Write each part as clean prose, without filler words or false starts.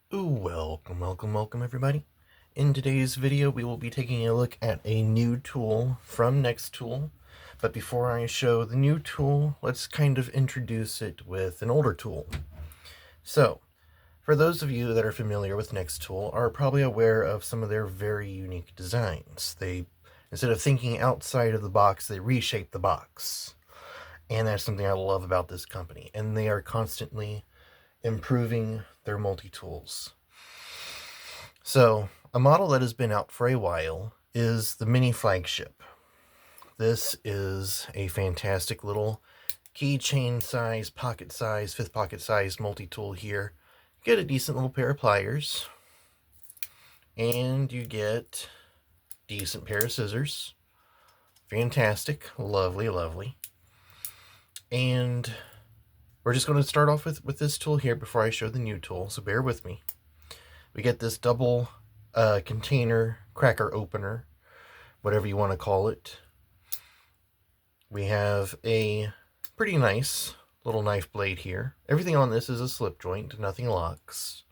Welcome everybody. In today's video we will be taking a look at a new tool from NEXTOOL. But before I show the new tool, let's kind of introduce it with an older tool. So, for those of you that are familiar with NEXTOOL are probably aware of some of their very unique designs. They, instead of thinking outside of the box, they reshape the box. And that's something I love about this company. And they are constantly improving their multi-tools. So, a model that has been out for a while is the mini flagship. This is a fantastic little keychain size, pocket size, fifth pocket size multi-tool here. You get a decent little pair of pliers, and you get a decent pair of scissors. Fantastic, lovely. And we're just going to start off with this tool here before I show the new tool, so bear with me. We get this double container cracker opener, whatever you want to call it. We have a pretty nice little knife blade here. Everything on this is a slip joint, nothing locks.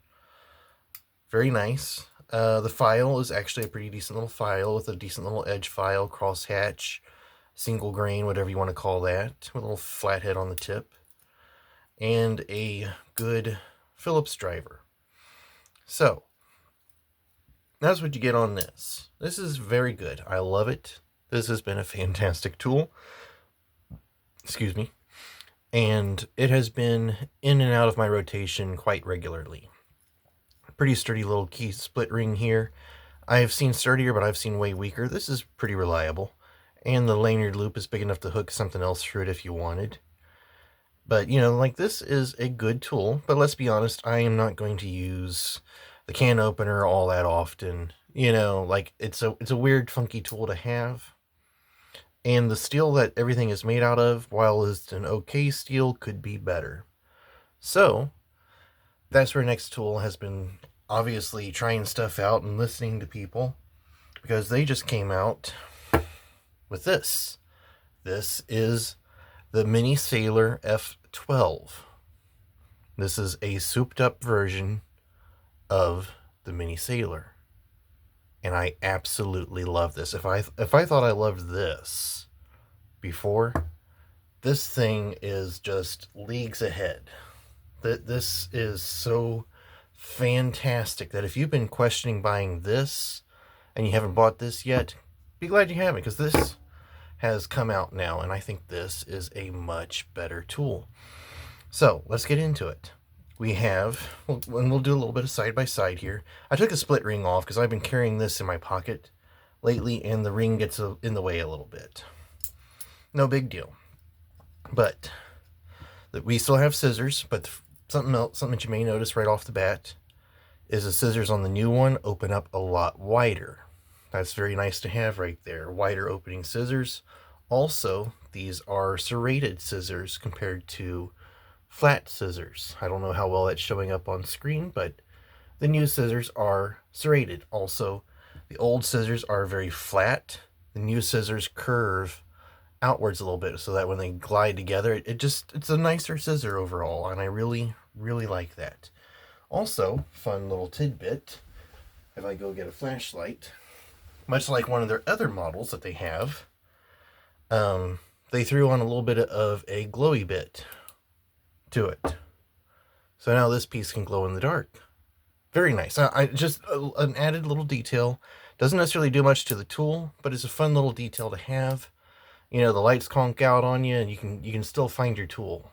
Very nice. The file is actually a pretty decent little file with a decent little edge file, crosshatch, single grain, whatever you want to call that, with a little flathead on the tip, and a good Phillips driver. So, that's what you get on this. This is very good. I love it. This has been a fantastic tool. Excuse me. And it has been in and out of my rotation quite regularly. Pretty sturdy little key split ring here. I've seen sturdier, but I've seen way weaker. This is pretty reliable. And the lanyard loop is big enough to hook something else through it if you wanted. But, you know, like, this is a good tool. But let's be honest, I am not going to use the can opener all that often. You know, like, it's a weird, funky tool to have. And the steel that everything is made out of, while it's an okay steel, could be better. So, that's where NEXTOOL has been obviously trying stuff out and listening to people. Because they just came out with this. This is the Mini Sailor F12. This is a souped up version of the Mini Sailor. And I absolutely love this. If I thought I loved this before, this thing is just leagues ahead. This is so fantastic that if you've been questioning buying this and you haven't bought this yet, be glad you haven't, because this has come out now, and I think this is a much better tool. So let's get into it. We have, and we'll do a little bit of side by side here. I took a split ring off because I've been carrying this in my pocket lately, and the ring gets in the way a little bit. No big deal. But we still have scissors, but something that you may notice right off the bat is the scissors on the new one open up a lot wider. That's very nice to have right there. Wider opening scissors. Also, these are serrated scissors compared to flat scissors. I don't know how well that's showing up on screen, but the new scissors are serrated. Also, the old scissors are very flat. The new scissors curve outwards a little bit so that when they glide together, it's a nicer scissor overall, and I really like that. Also, fun little tidbit, if I go get a flashlight, much like one of their other models that they have, they threw on a little bit of a glowy bit to it. So now this piece can glow in the dark. Very nice. I just an added little detail. Doesn't necessarily do much to the tool, but it's a fun little detail to have. You know, the lights conk out on you, and you can still find your tool.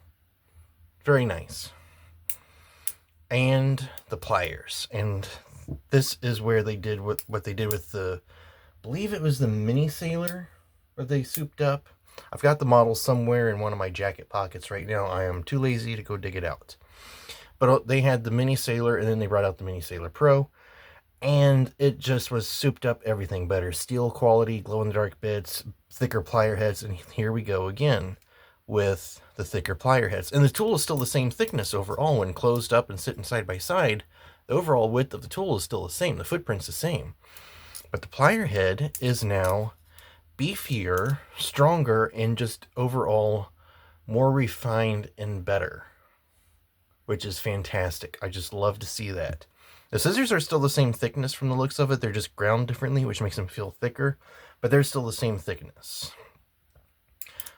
Very nice. And the pliers. And this is where they did what they did with the, I believe it was the Mini Sailor, where they souped up. I've got the model somewhere in one of my jacket pockets right now. I am too lazy to go dig it out. But they had the Mini Sailor, and then they brought out the Mini Sailor Pro. And it just was souped up everything better. Steel quality, glow-in-the-dark bits, thicker plier heads, and here we go again with the thicker plier heads. And the tool is still the same thickness overall when closed up and sitting side by side. The overall width of the tool is still the same. The footprint's the same. But the plier head is now beefier, stronger, and just overall more refined and better, which is fantastic. I just love to see that. The scissors are still the same thickness from the looks of it. They're just ground differently, which makes them feel thicker, but they're still the same thickness.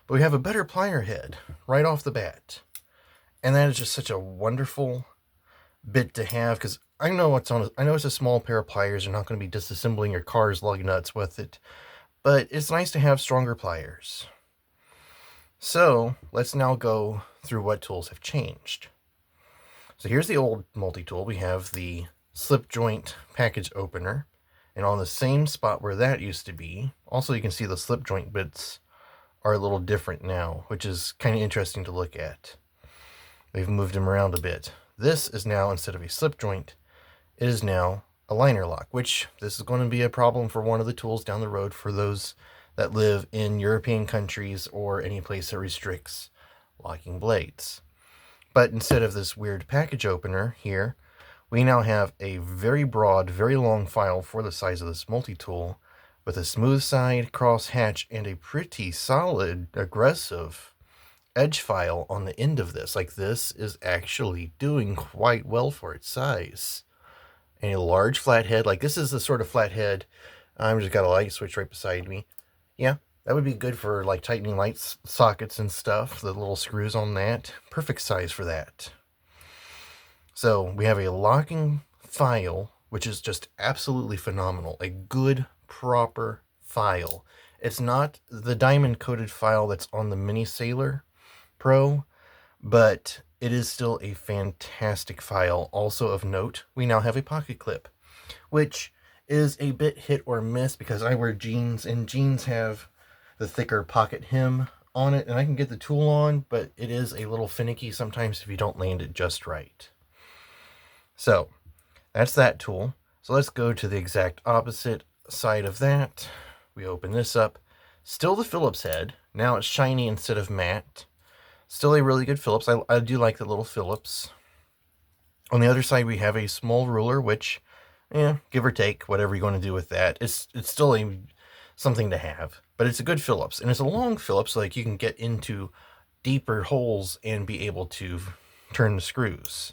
But we have a better plier head right off the bat. And that is just such a wonderful bit to have, because I know it's a small pair of pliers. You're not going to be disassembling your car's lug nuts with it, but it's nice to have stronger pliers. So let's now go through what tools have changed. So here's the old multi-tool. We have the slip joint package opener, and on the same spot where that used to be, also you can see the slip joint bits are a little different now, which is kind of interesting to look at. They've moved them around a bit. This is now, instead of a slip joint, it is now a liner lock, which this is going to be a problem for one of the tools down the road for those that live in European countries or any place that restricts locking blades. But instead of this weird package opener here, we now have a very broad, very long file for the size of this multi-tool, with a smooth side, cross hatch, and a pretty solid, aggressive edge file on the end of this. Like, this is actually doing quite well for its size. And a large flathead, like this is the sort of flathead, I've just got a light switch right beside me. Yeah, that would be good for like tightening light sockets and stuff, the little screws on that. Perfect size for that. So we have a locking file, which is just absolutely phenomenal. A good, proper file. It's not the diamond coated file that's on the Mini Sailor Pro, but it is still a fantastic file. Also of note, we now have a pocket clip, which is a bit hit or miss because I wear jeans, and jeans have the thicker pocket hem on it, and I can get the tool on, but it is a little finicky sometimes if you don't land it just right. So that's that tool. So let's go to the exact opposite side of that. We open this up. Still the Phillips head. Now it's shiny instead of matte. Still a really good Phillips. I do like the little Phillips. On the other side, we have a small ruler, which, give or take, whatever you're going to do with that. It's still something to have, but it's a good Phillips, and it's a long Phillips, so like you can get into deeper holes and be able to turn the screws.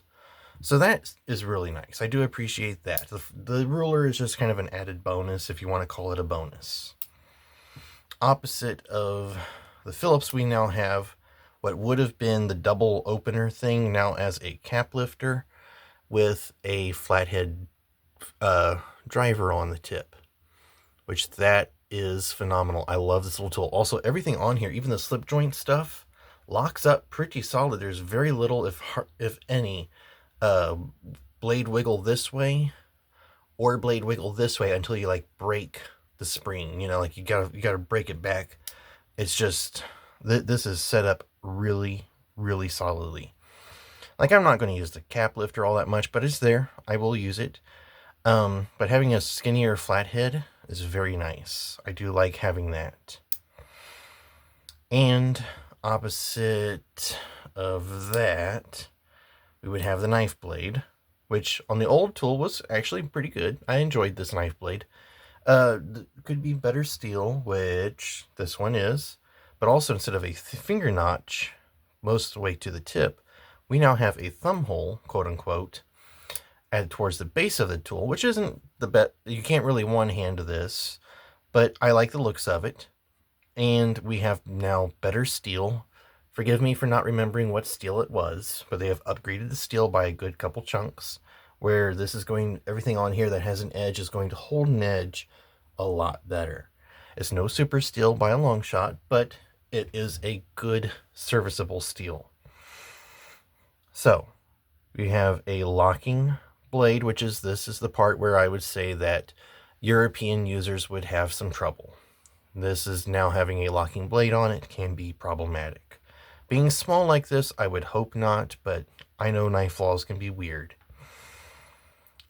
So that is really nice. I do appreciate that. The ruler is just kind of an added bonus, if you want to call it a bonus. Opposite of the Phillips, we now have what would have been the double opener thing now as a cap lifter with a flathead driver on the tip, which that is phenomenal. I love this little tool. Also, everything on here, even the slip joint stuff, locks up pretty solid. There's very little, if any, blade wiggle this way or blade wiggle this way until you like break the spring. Like you gotta break it back. It's just this is set up really, really solidly. Like, I'm not going to use the cap lifter all that much, but it's there. I will use it. But having a skinnier flathead is very nice. I do like having that. And opposite of that, we would have the knife blade, which on the old tool was actually pretty good. I enjoyed this knife blade. Could be better steel, which this one is. But also, instead of a finger notch most of the way to the tip, we now have a thumb hole, quote unquote, added towards the base of the tool, which isn't the best. You can't really one-hand this, but I like the looks of it. And we have now better steel. Forgive me for not remembering what steel it was, but they have upgraded the steel by a good couple chunks, where this is everything on here that has an edge is going to hold an edge a lot better. It's no super steel by a long shot, but it is a good serviceable steel. So we have a locking blade, which is this is the part where I would say that European users would have some trouble. This is now having a locking blade on it can be problematic. Being small like this, I would hope not, but I know knife flaws can be weird.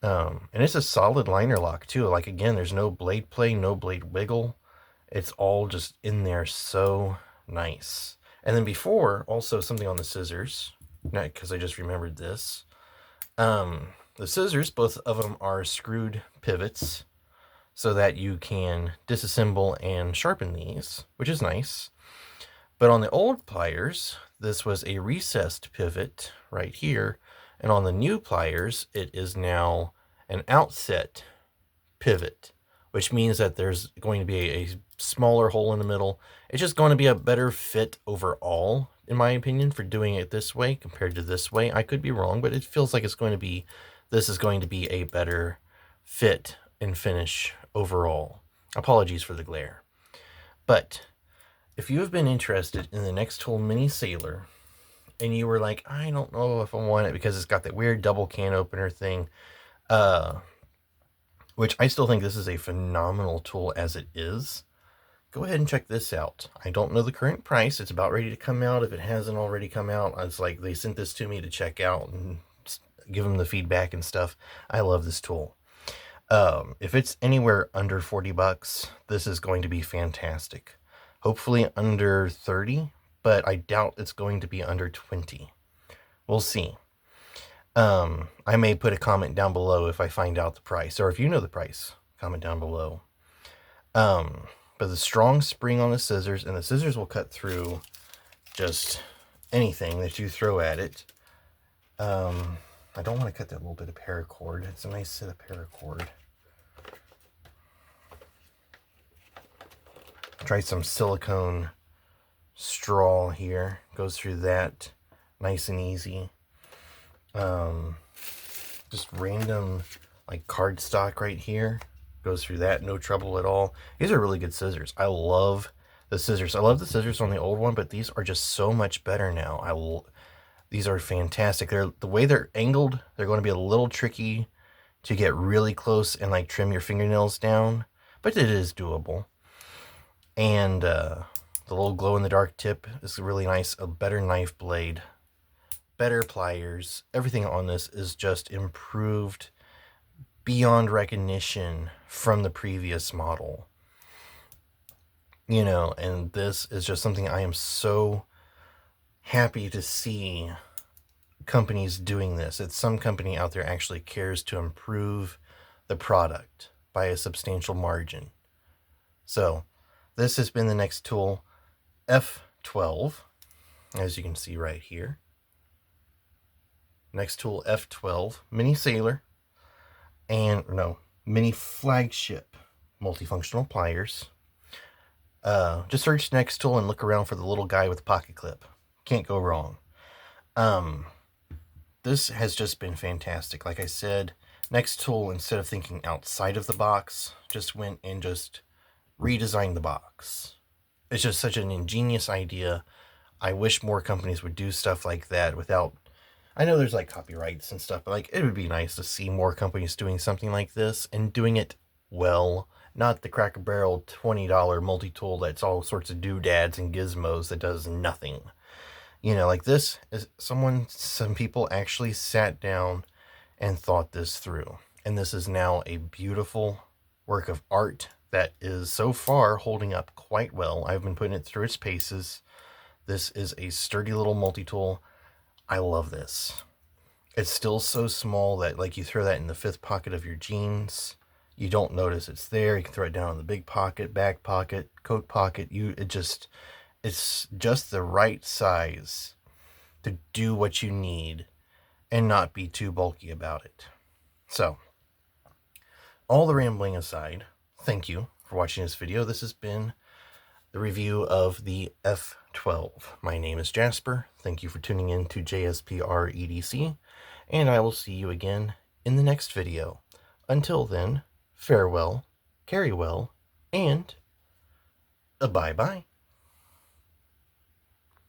And it's a solid liner lock too. Like, again, there's no blade play, no blade wiggle. It's all just in there, so nice. And then before, also something on the scissors, not because I just remembered this. The scissors, both of them are screwed pivots so that you can disassemble and sharpen these, which is nice. But on the old pliers, this was a recessed pivot right here. And on the new pliers, it is now an outset pivot, which means that there's going to be a smaller hole in the middle. It's just going to be a better fit overall, in my opinion, for doing it this way compared to this way. I could be wrong, but it feels like this is going to be a better fit and finish overall. Apologies for the glare. But if you have been interested in the NEXTOOL Mini Sailor, and you were like, I don't know if I want it because it's got that weird double can opener thing, which I still think this is a phenomenal tool as it is, go ahead and check this out. I don't know the current price. It's about ready to come out. If it hasn't already come out, it's like they sent this to me to check out and give them the feedback and stuff. I love this tool. If it's anywhere under 40 bucks, this is going to be fantastic. Hopefully under 30, but I doubt it's going to be under 20. We'll see. I may put a comment down below if I find out the price, or if you know the price, comment down below. But the strong spring on the scissors, and the scissors will cut through just anything that you throw at it. I don't want to cut that little bit of paracord. It's a nice set of paracord. Try some silicone straw here. Goes through that nice and easy. Just random like cardstock right here. Goes through that, no trouble at all. These are really good scissors. I love the scissors. I love the scissors on the old one, but these are just so much better now. These are fantastic. The way they're angled, they're going to be a little tricky to get really close and like trim your fingernails down, but it is doable. And the little glow-in-the-dark tip is really nice. A better knife blade, better pliers. Everything on this is just improved beyond recognition from the previous model. You know, and this is just something I am so happy to see companies doing this. It's some company out there actually cares to improve the product by a substantial margin. So this has been the NEXTOOL F12, as you can see right here. NEXTOOL F12 Mini Sailor, and no, Mini Flagship multifunctional pliers. Just search NEXTOOL and look around for the little guy with the pocket clip. Can't go wrong. This has just been fantastic. Like I said, NEXTOOL, instead of thinking outside of the box, just went and just redesigned the box. It's just such an ingenious idea. I wish more companies would do stuff like that without... I know there's like copyrights and stuff, but like it would be nice to see more companies doing something like this and doing it well. Not the Cracker Barrel $20 multi-tool that's all sorts of doodads and gizmos that does nothing. You know, like this is some people actually sat down and thought this through. And this is now a beautiful work of art that is so far holding up quite well. I've been putting it through its paces. This is a sturdy little multi-tool. I love this. It's still so small that like you throw that in the fifth pocket of your jeans, you don't notice it's there. You can throw it down in the big pocket, back pocket, coat pocket. It's just the right size to do what you need and not be too bulky about it. So, all the rambling aside, thank you for watching this video. This has been the review of the F12. My name is Jasper. Thank you for tuning in to JSPR EDC, and I will see you again in the next video. Until then, farewell, carry well, and bye-bye.